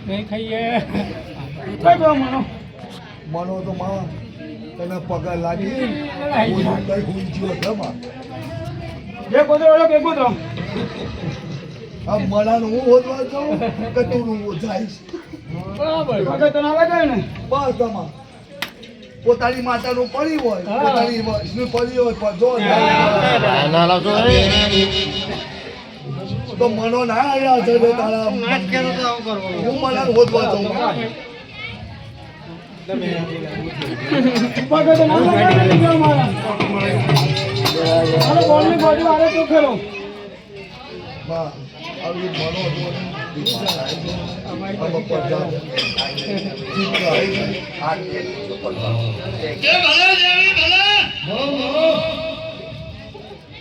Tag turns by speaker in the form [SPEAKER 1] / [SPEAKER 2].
[SPEAKER 1] નહીં ખાઈએ કઈ ગયો મનો
[SPEAKER 2] મનો તો માં તને પગાર લાગી કઈ ઊંચીઓ જમા
[SPEAKER 1] જે ગોદરો ઓલો કે ગોદરો
[SPEAKER 2] આ મનાનું હું હોદવા જાઉં કે તું જઈશ
[SPEAKER 1] બરાબર પગાર તો ના લાગે ને
[SPEAKER 2] બસ તમા પોતાની માતાનું પડી હોય પોતાની વંશનું પડી હોય પણ જો
[SPEAKER 3] ના લાવજો
[SPEAKER 2] તો મનો ના આવ્યા છે તારા હું મનાનું હોદવા જાઉં
[SPEAKER 1] પગાર તો ના લાગે ને મારા અરે બોલની બાજુ આરે તો ખેલો
[SPEAKER 2] માં આવી મનો તો अब पर जा ठीक है आज के भला देवी भला हो